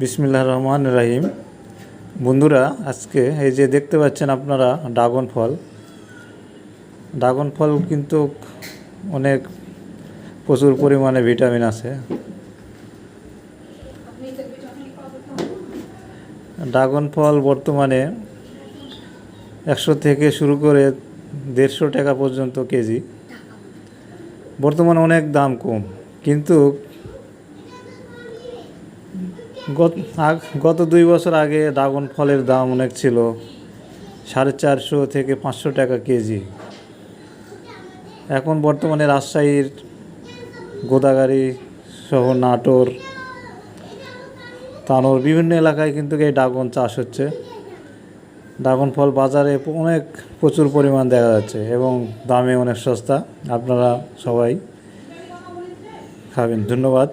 বিসমিল্লাহির রহমানির রহিম। বন্ধুরা, আজকে এই যে দেখতে পাচ্ছেন আপনারা ড্রাগন ফল কিন্তু অনেক প্রচুর পরিমাণে ভিটামিন আছে। ড্রাগন ফল বর্তমানে 100 থেকে শুরু করে 150 টাকা পর্যন্ত কেজি। বর্তমানে অনেক দাম কম, কিন্তু গত 2 বছর আগে ড্রাগন ফলের দাম অনেক ছিল, 450 থেকে 500 টাকা কেজি। এখন বর্তমানে রাজশাহীর গোদাগাড়ি সহ নাটোর, তানোর বিভিন্ন এলাকায় কিন্তু এই ড্রাগন চাষ হচ্ছে। ড্রাগন ফল বাজারে প্রচুর পরিমাণ দেখা যাচ্ছে এবং দামে অনেক সস্তা। আপনারা সবাই খাবেন। ধন্যবাদ।